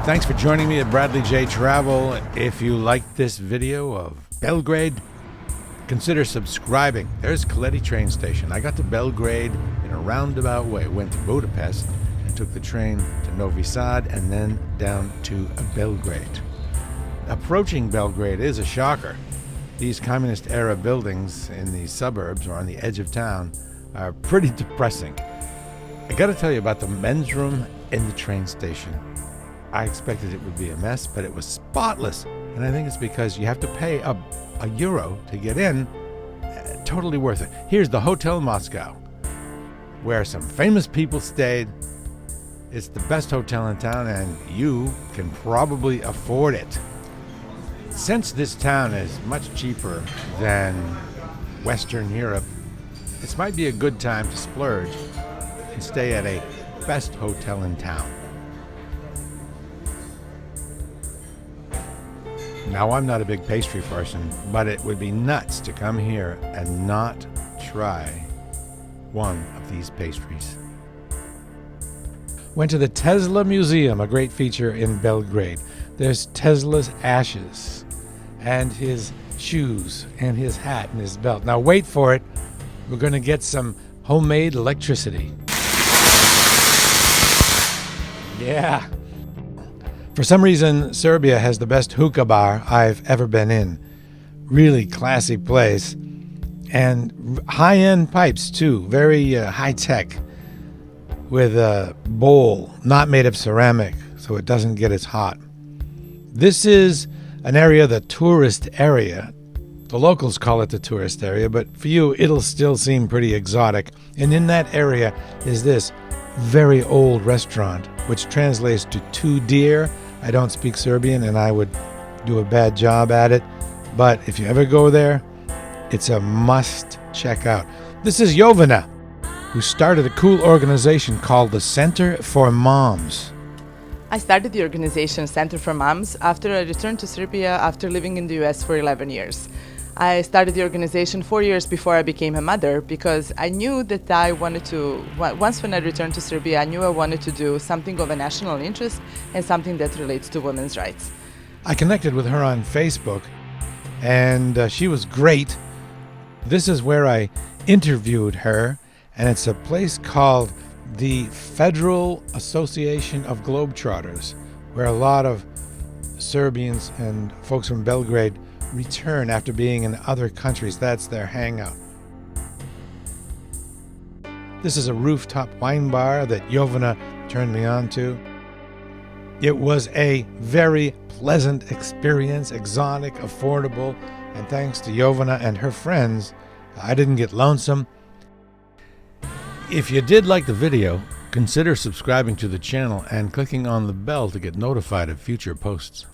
Thanks for joining me at Bradley J Travel. If you liked this video of Belgrade, consider subscribing. There's Kaleti train station. I got to Belgrade in a roundabout way. Went to Budapest and took the train to Novi Sad and then down to Belgrade. Approaching Belgrade is a shocker. These communist-era buildings in the suburbs or on the edge of town are pretty depressing. I got to tell you about the men's room in the train station. I expected it would be a mess, but it was spotless. And I think it's because you have to pay a euro to get in. Totally worth it. Here's the Hotel Moscow, where some famous people stayed. It's the best hotel in town, and you can probably afford it. Since this town is much cheaper than Western Europe, this might be a good time to splurge and stay at a best hotel in town. Now, I'm not a big pastry person, but it would be nuts to come here and not try one of these pastries. Went to the Tesla Museum, a great feature in Belgrade. There's Tesla's ashes and his shoes and his hat and his belt. Now wait for it. We're going to get some homemade electricity. Yeah. For some reason, Serbia has the best hookah bar I've ever been in. Really classy place. And high-end pipes, too. Very high-tech. With a bowl, not made of ceramic, so it doesn't get as hot. This is an area, the tourist area. The locals call it the tourist area, but for you, it'll still seem pretty exotic. And in that area is this very old restaurant, which translates to "too dear." I don't speak Serbian, and I would do a bad job at it. But if you ever go there, it's a must check out. This is Jovana, who started a cool organization called the Center for Moms. I started the organization Center for Moms after I returned to Serbia after living in the US for 11 years. I started the organization 4 years before I became a mother because I knew that I wanted to, once when I returned to Serbia, I knew I wanted to do something of a national interest and something that relates to women's rights. I connected with her on Facebook, and she was great. This is where I interviewed her, and it's a place called the Federal Association of Globetrotters, where a lot of Serbians and folks from Belgrade return after being in other countries. That's their hangout. This is a rooftop wine bar that Jovana turned me on to. It was a very pleasant experience, exotic, affordable, and thanks to Jovana and her friends, I didn't get lonesome. If you did like the video, consider subscribing to the channel and clicking on the bell to get notified of future posts.